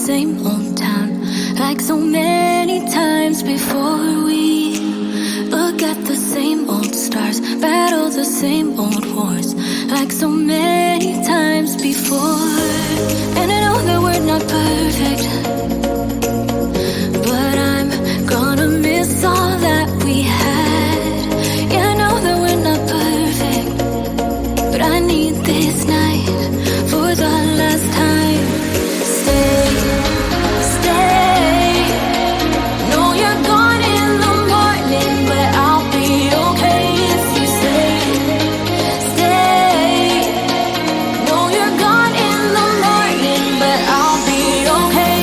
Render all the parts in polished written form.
same old town, like so many times before. We look at the same old stars, battle the same old wars, like so many times before. And I know that we're not perfect, but I'm gonna miss all that we had. Yeah, I know that we're not perfect, but I need this night for the last time. Stay, stay. Know you're gone in the morning, but I'll be okay if you stay. Stay. Know you're gone in the morning, but I'll be okay.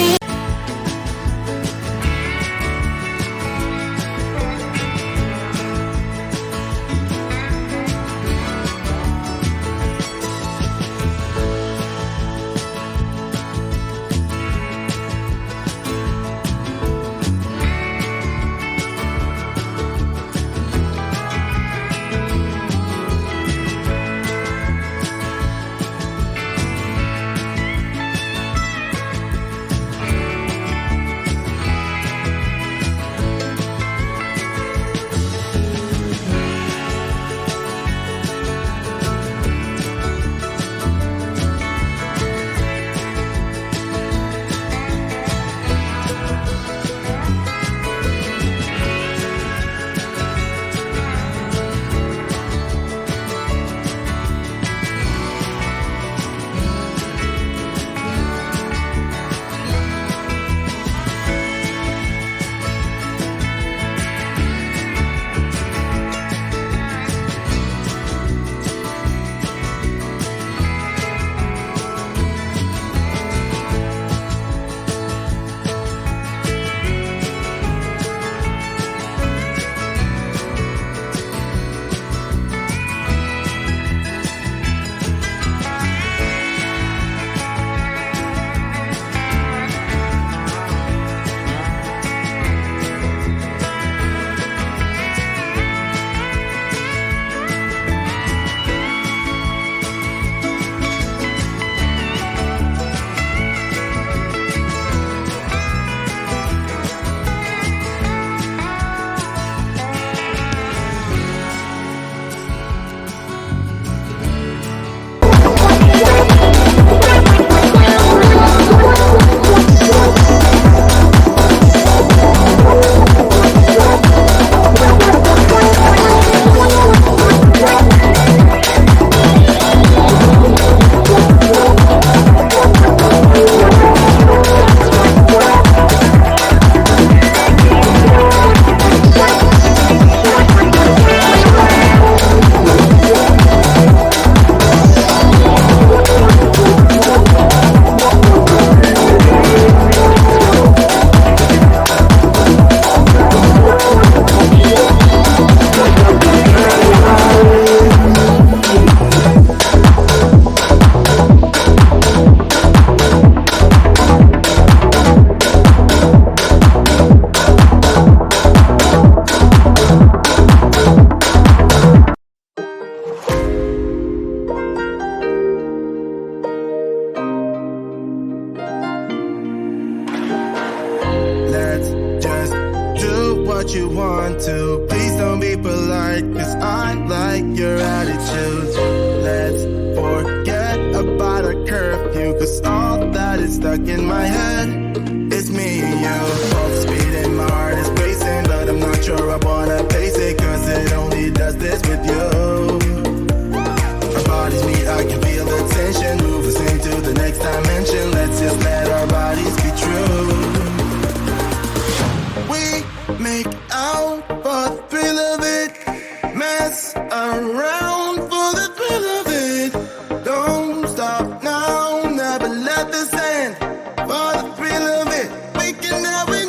what you want to. Please don't be polite, cause I like your attitude. Let's forget about a curfew, cause all that is stuck in my head is me and you. Full speed and my heart is racing, but I'm not sure I wanna pace it, cause it only does this with you. Our bodies meet, I can feel the tension, move us into the next dimension. Let's just let our bodies be true. We make out for the thrill of it, mess around for the thrill of it. Don't stop now, never let this end. For the thrill of it, we can never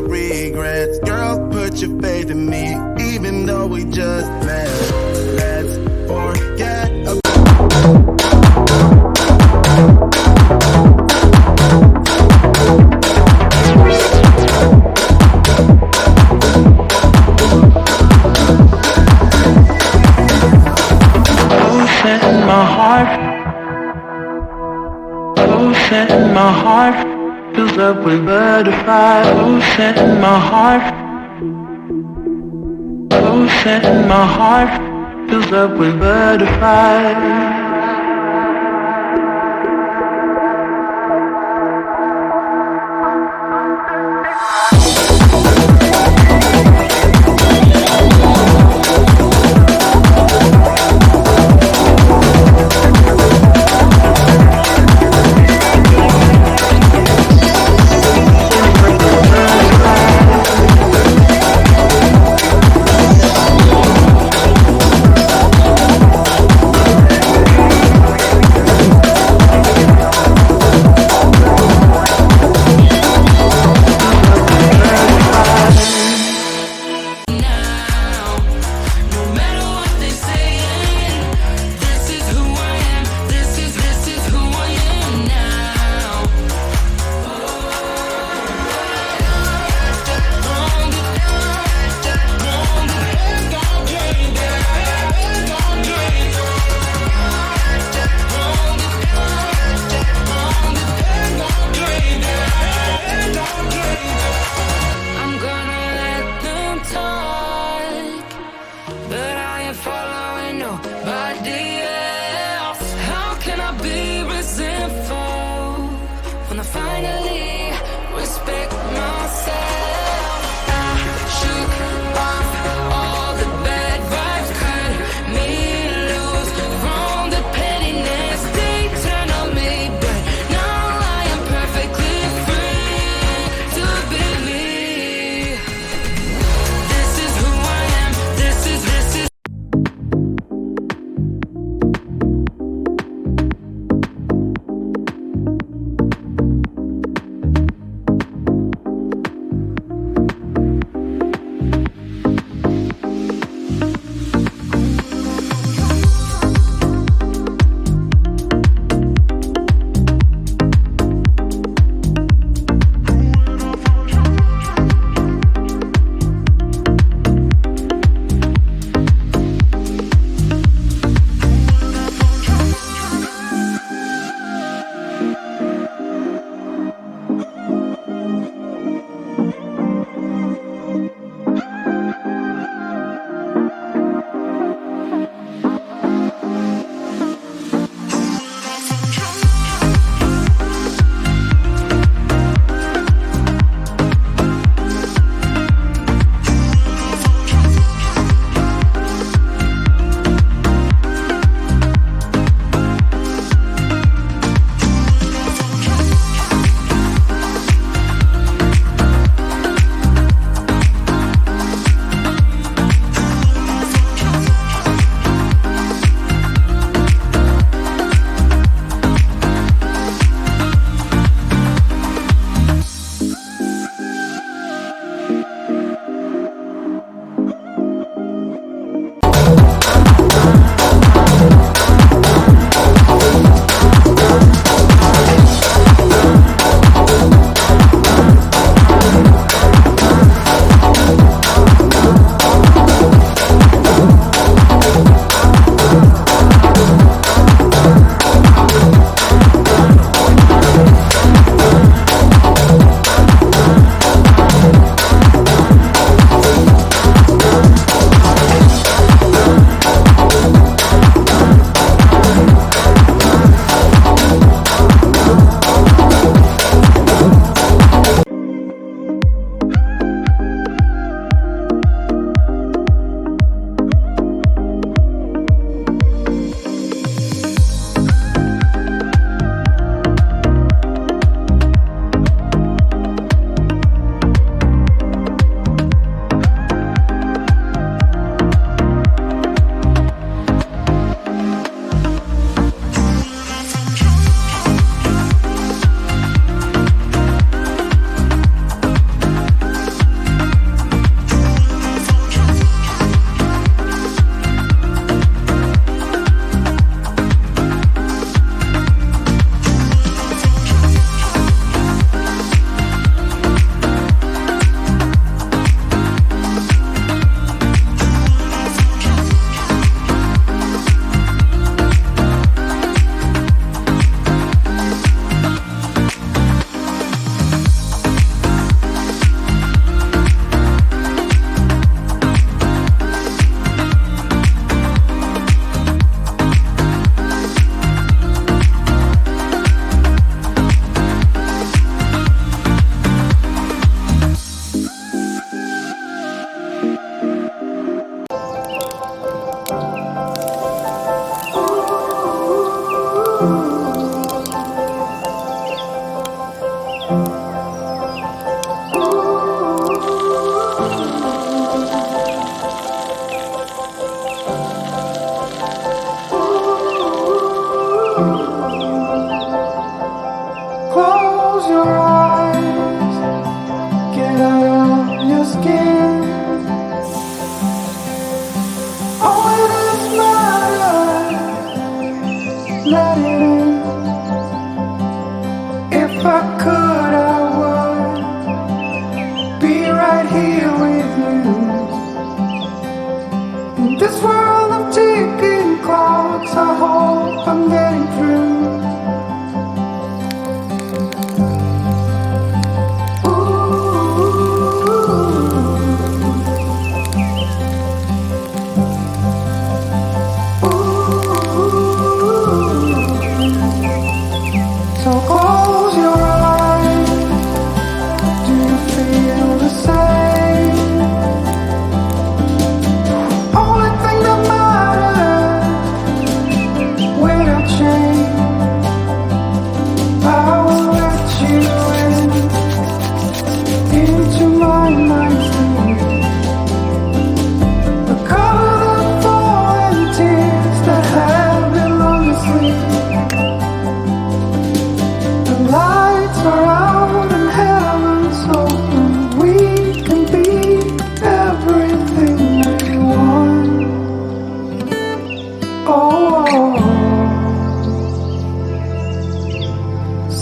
regrets. Girl, put your faith in me, even though we just met. Let's forget about in my heart, close in my heart, fills up with butterflies. Close in my heart, close in my heart, fills up with butterflies.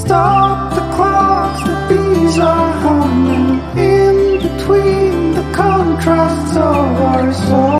stop the clocks, the bees are humming in between the contrasts of our souls.